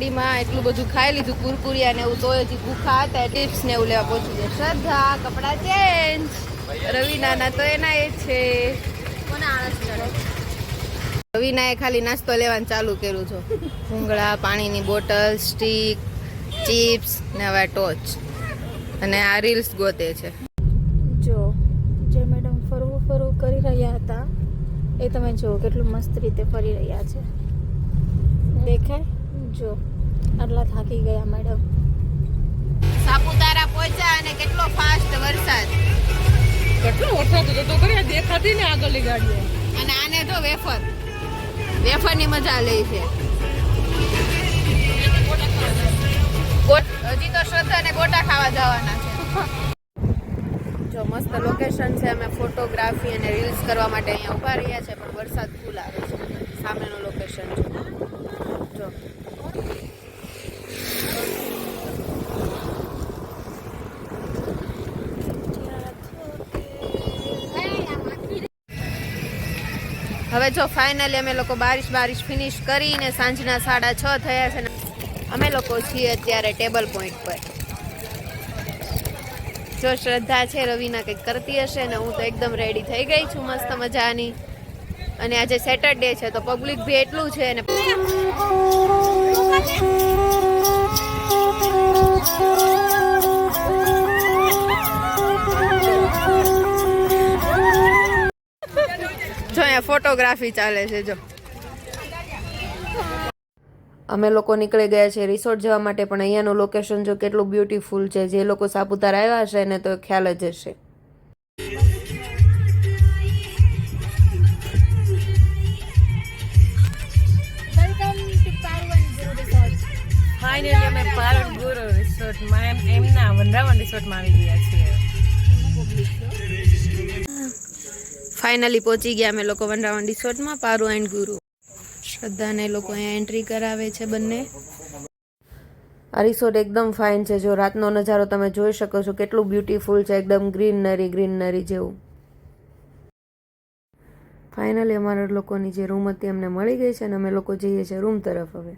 ગાડીમાં એટલું બધું ખાઈ લીધું કુરકુરિયા ને એવું, તો હજી ભૂખા હતા. ટિપ્સ ને એવું લેવા પહોંચી ગયા. શ્રદ્ધા કપડા ચેન્જ, રવિના તો એના એ છે. કોને આળસ ચડે? રવિનાએ ખાલી નાસ્તો લેવાનું ચાલુ કર્યું છે. ભૂંગળા, પાણીની બોટલ, સ્ટીક, ચિપ્સ ને હવે ટોચ, અને આ રીલ્સ ગોતે છે. જો જે મેડમ ફરવું કરી રહ્યા હતા એ તમે જો કેટલું મસ્ત રીતે ફરી રહ્યા છે. દેખાય? જો આટલા થાકી ગયા મેડમ. સાપુતારા પહોંચ્યા અને કેટલો ફાસ્ટ વરસાદ, કેટલો વરસાદ હતો તો કરી દેખાતી ને આગળની ગાડીઓ. અને આને જો વેફરની મજા લે છે. હજી તો શ્રદ્ધા ને ગોટા ખાવા જવાના છે. જો મસ્ત લોકેશન છે. અમે ફોટોગ્રાફી અને રીલ્સ કરવા માટે અહીંયા ઉભા રહ્યા છે, પણ વરસાદ ફૂલ આવે છે. સામેનું લોકેશન જો. હવે જો ફાઇનલી અમે લોકો બારિશ ફિનિશ કરીને સાંજના 6:30 થયા છે ને અમે લોકો છીએ અત્યારે ટેબલ પોઈન્ટ પર. જો શ્રદ્ધા છે રવિના કંઈક કરતી હશે ને હું તો એકદમ રેડી થઈ ગઈ છું મસ્ત મજાની. અને આજે સેટરડે છે તો પબ્લિક બી એટલું છે ને. જો અહીંયા ફોટોગ્રાફી ચાલે છે. જો અમે લોકો નીકળી ગયા છે રિસોર્ટ જવા માટે, પણ અહીંયાનું લોકેશન જો કેટલું બ્યુટીફુલ છે. જે લોકો સાપુતારા આવ્યા હશે ને તો ખ્યાલ જ હશે. ફાઇનલી અમે પારણ ગુરુ રિસોર્ટમાં એમના વનરાવન રિસોર્ટમાં આવી ગયા છીએ. ફાઇનલી પહોંચી ગયા અમે લોકો વનરાવન રિસોર્ટમાં, પારુ એન્ડ ગુરુ. શ્રદ્ધાને લોકો અહીંયા એન્ટ્રી કરાવે છે બંને. આ રિસોર્ટ એકદમ ફાઇન છે. જો રાતનો નજારો તમે જોઈ શકો છો કેટલું બ્યુટીફુલ છે, એકદમ ગ્રીનરી જેવું. ફાઇનલી અમારા લોકોની જે રૂમ હતી અમને મળી ગઈ છે અને અમે લોકો જઈએ છીએ રૂમ તરફ. હવે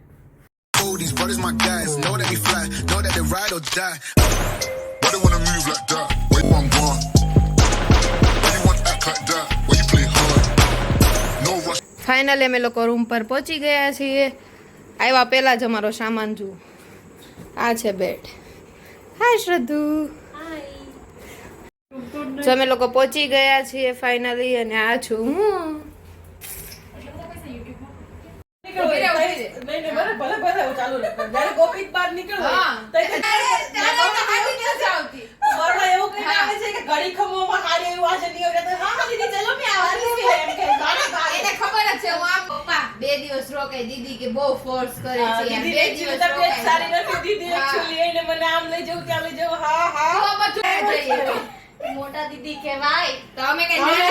these brothers my guys, know that we fly, know that they ride or die. Why they wanna move like that? Where you want gone? Why you want act like that? Why you play hard? No rush. Finally અમે લોકો room પર પહોંચી ગયા છીએ. આવ્યા પહેલા જ અમારો સામાન જુઓ. આ છે બેડ. હાય શ્રદ્ધુ. જો અમે લોકો પહોંચી ગયા છીએ ફાઇનલી, અને આ છું હું. દીદી કે બહુ ફોર્સ કરે છે. મોટા દીદી કહેવાય તો અમે કહેવાય.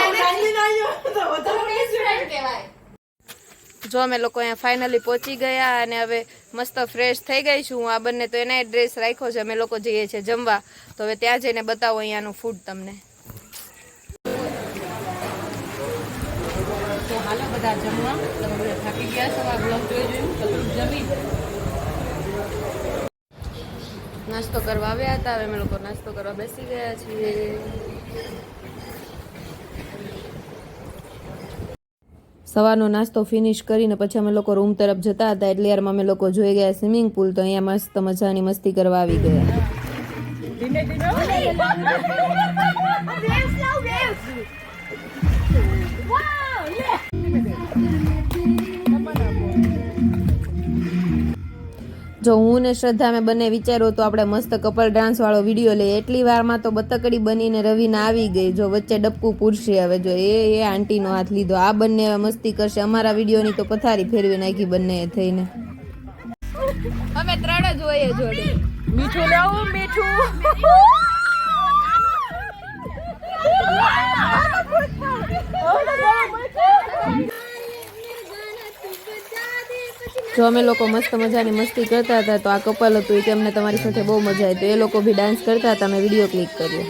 જો અમે લોકો અહીંયા ફાઇનલી પહોંચી ગયા અને હવે મસ્ત ફ્રેશ થઈ ગઈ છું. આ બંને તો એના ડ્રેસ રાખ્યો છે. અમે લોકો જઈએ છીએ જમવા, તો હવે ત્યાં જઈને બતાવો અહીંયાનું ફૂડ તમને. તો હાલો બધા જમવા. તમે બધા થાકી ગયા છો, આ બ્લોગ જોઈ જમી. નાસ્તો કરવા આવ્યા હતા. હવે અમે લોકો નાસ્તો કરવા બેસી ગયા છીએ. સવારનો નાસ્તો ફિનિશ કરીને પછી અમે લોકો રૂમ તરફ જતા હતા એટલે યારમાં અમે લોકો જોઈ ગયા સ્વિમિંગ પુલ, તો અહીંયા મસ્ત મજાની મસ્તી કરવા આવી ગયા. જો હું ને શ્રદ્ધા અમે બંને વિચાર્યું તો આપણે મસ્ત કપલ ડાન્સ વાળો વિડીયો લઈએ. એટલી વારમાં તો બતકડી બનીને રવિના આવી ગઈ. જો વચ્ચે ડબકું પૂરશે. હવે જો એ આંટીનો હાથ લીધો. આ બંને મસ્તી કરશે. અમારા વિડીયોની તો પથારી ફેરવી નાખી બંને થઈને. અમે ત્રણ જ હોઈએ જોડે. મીઠું લેવું, મીઠું. જો અમે લોકો મસ્ત મજાની મસ્તી કરતા હતા તો આ કપલ હતું કે અમને તમારી સાથે બહુ મજા આવી, તો એ લોકો બી ડાન્સ કરતા હતા. અમે વિડીયો ક્લિક કર્યો.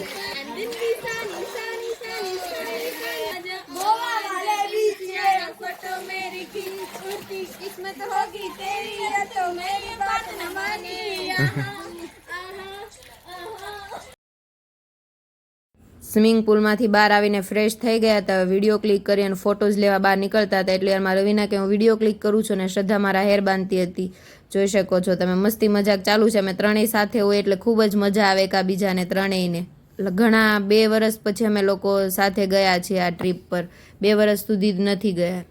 સ્વિમિંગ પુલમાંથી બહાર આવીને ફ્રેશ થઈ ગયા હતા. વિડીયો ક્લિક કરી અને ફોટોઝ લેવા બહાર નીકળતા હતા. એટલે મારા રવિના કે હું વિડીયો ક્લિક કરું છું ને શ્રદ્ધા મારા હેર બાંધતી હતી. જોઈ શકો છો તમે, મસ્તી મજાક ચાલુ છે. અમે ત્રણેય સાથે હોય એટલે ખૂબ જ મજા આવે એકાબીજાને ત્રણેયને. ઘણા 2 વર્ષ પછી અમે લોકો સાથે ગયા છીએ આ ટ્રીપ પર. 2 વર્ષ સુધી જ નથી ગયા.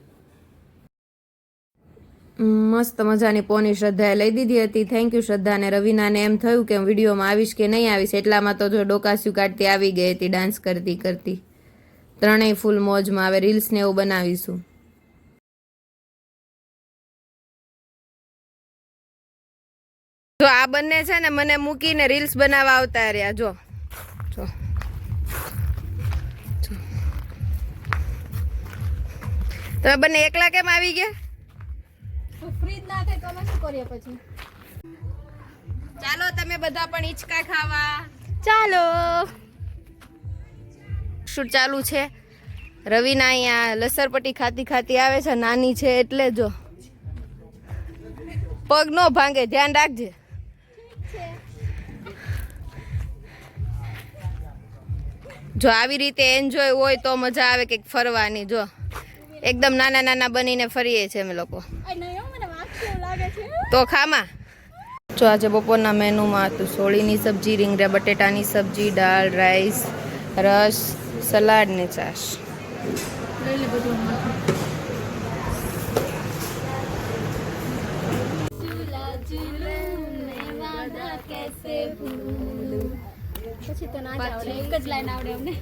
મસ્ત મજાની પોની શ્રદ્ધાએ લઈ દીધી હતી. થેન્ક યુ શ્રદ્ધા. અને રવિનાને એમ થયું કે હું વિડીયોમાં આવીશ કે નહીં આવીશ, એટલામાં તો જો ડોકાસ્યું કાઢતી આવી ગઈ હતી ડાન્સ કરતી કરતી. ત્રણેય ફૂલ મોજમાં. હવે રીલ્સ ને એવું બનાવીશું. જો આ બંને છે ને મને મૂકીને રીલ્સ બનાવવા આવતા રહ્યા. જો જો તમે બંને એકલા કેમ આવી ગયા? ફ્રીજ ના થાય તો અમે શું કરીએ પછી? ચાલો તમે બધા પણ હિંચકા ખાવા ચાલો. શું ચાલુ છે? રવિના અહીંયા લસરપટ્ટી ખાતી ખાતી આવે છે. નાની છે એટલે જો પગ નો ભાંગે, ધ્યાન રાખજે. જો આવી રીતે એન્જોય હોય તો મજા આવે કંઈક ફરવાની. જો એકદમ નાના નાના બનીને ફરીએ છીએ અમે લોકો. તો ખામાં જો આજે બપોરના મેનુમાં હતું સોળીની સબ્જી, રીંગણા બટેટાની સબ્જી, દાળ, રાઈસ, રસ, સલાડ ને છાશ. પછી તો ના જ આવડે, એક જ લાઈન આવડે અમને.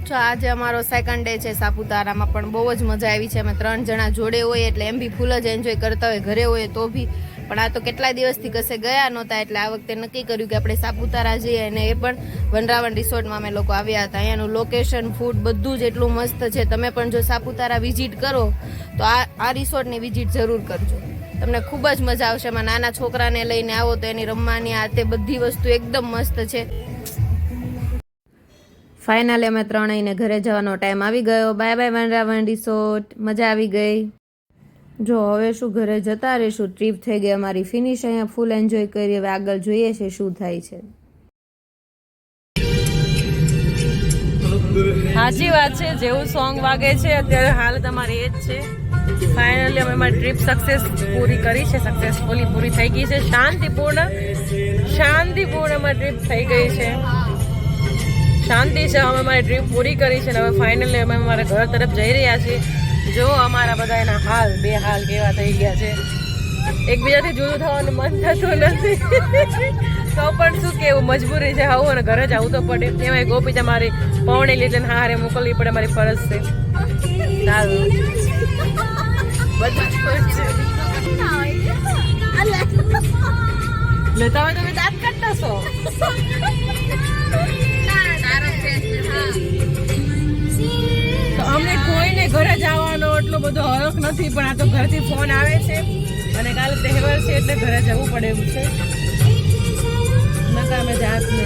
જો આજે અમારો સેકન્ડ ડે છે સાપુતારામાં. પણ બહુ જ મજા આવી છે. અમે 3 જણા જોડે હોય એટલે એમ બી ફૂલ જ એન્જોય કરતા હોય. ઘરે હોય તો બી. પણ આ તો કેટલા દિવસથી કશે ગયા નહોતા એટલે આ વખતે નક્કી કર્યું કે આપણે સાપુતારા જઈએ. અને એ પણ વનરાવન રિસોર્ટમાં અમે લોકો આવ્યા હતા. અહીંયાનું લોકેશન, ફૂડ બધું જ એટલું મસ્ત છે. તમે પણ જો સાપુતારા વિઝિટ કરો તો આ રિસોર્ટની વિઝિટ જરૂર કરજો. તમને ખૂબ જ મજા આવશે. એમાં નાના છોકરાને લઈને આવો તો એની રમવાની આ તે બધી વસ્તુ એકદમ મસ્ત છે. ફાઇનલી અમે ત્રણેયને ઘરે જવાનો ટાઈમ આવી ગયો. Bye bye Vanravan resort. મજા આવી ગઈ. જો હવે શું ઘરે જતા રહીશું. ટ્રીપ થઈ ગઈ અમારી ફિનિશ. અહીંયા ફૂલ એન્જોય કરી. હવે આગળ જોઈએ છે શું થાય છે. સાચી વાત છે. જેવું સોંગ વાગે છે અત્યારે હાલત અમારી એ જ છે. ફાઇનલી અમે અમારી ટ્રીપ સક્સેસ પૂરી કરી છે. સક્સેસફુલી પૂરી થઈ ગઈ છે. શાંતિપૂર્ણ અમારી ટ્રીપ થઈ ગઈ છે. શાંતિ છે. અમે અમારી ટ્રીપ પૂરી કરી છે. હવે ફાઇનલી અમે અમારા ઘર તરફ જઈ રહ્યા છીએ. જો અમારા બધાના હાલ 2 હાલ કેવા થઈ ગયા છે. એકબીજાથી જુદું થવાનું મન થતું નથી. તો પણ શું કેવું, મજબૂરી છે. આવું અને ઘરે જ આવવું તો પડે. એમાં ગોપી તમારી પૌણી લીધે હારે મોકલવી પડે. મારી ફરજ છે. સારું લેતા હોય તમે દાંત કાઢતા છો. તો અમને કોઈને ઘરે જવાનો એટલો બધો હરખ નથી. પણ આ તો ઘરથી ફોન આવે છે અને કાલે તહેવાર છે એટલે ઘરે જવું પડે એવું છે. નકા અમે જાત ને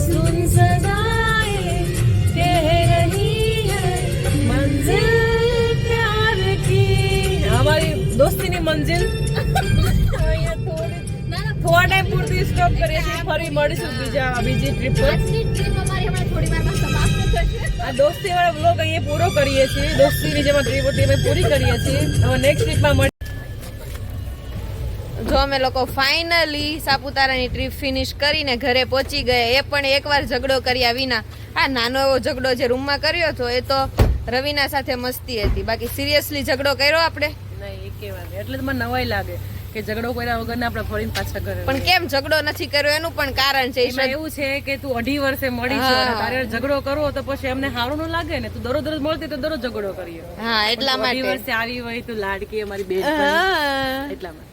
સુન સદાએ કહ રહી હૈ મંઝિલ પ્યાર કી. અમારી દોસ્તીની મંજિલ થોડા ટાઈમ પૂરતી સ્ટોપ કરીએ છીએ. ફરી મળીશું બીજી ટ્રીપ પર. આ દોસ્તી વાળા બ્લોગ અહીંયા પૂરો કરીએ છીએ. દોસ્તીની જેમાં ટ્રીપ હતી અમે પૂરી કરીએ છીએ. હવે નેક્સ્ટ ટ્રીપમાં મળીએ. જો અમે લોકો ફાઇનલી સાપુતારાની ટ્રીપ ફિનિશ કરીને ઘરે પહોંચી ગયા. એ પણ એકવાર ઝઘડો કર્યા વિના. આ નાનો એવો ઝઘડો જે રૂમમાં કર્યો હતો એ તો રવિના સાથે મસ્તી હતી. બાકી સિરિયસલી ઝઘડો કર્યો આપણે નહીં એકે વાર. એટલે જ મને નવાઈ લાગે કે ઝઘડો કર્યા વગર આપણે ફરીને પાછા ઘરે. પણ કેમ ઝઘડો નથી કર્યો એનું પણ કારણ છે. એમાં એવું છે કે તું 2.5 વર્ષે મળી છે અને તારે ઝઘડો કરવો તો પછી એમને સારું ન લાગે ને. તું દરરોજ મળતી તો દરરોજ ઝઘડો કરીએ. હા એટલા 2.5 માટે. વર્ષે આવી હોય તો લાડકી અમારી બેન એટલા માટે.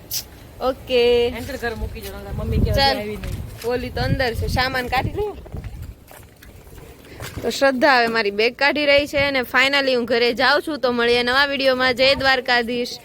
ઓકે એન્ટર ઘર મૂકી જવાનું. મમ્મી કે ચાલ. આવી નહીં. ઓલી તો અંદર છે. સામાન કાઢી લઉં. તો શ્રદ્ધા હવે મારી બેગ કાઢી રહી છે અને ફાઇનલી હું ઘરે જાઉં છું. તો મળીએ નવા વિડીયોમાં. જય દ્વારકાધીશ.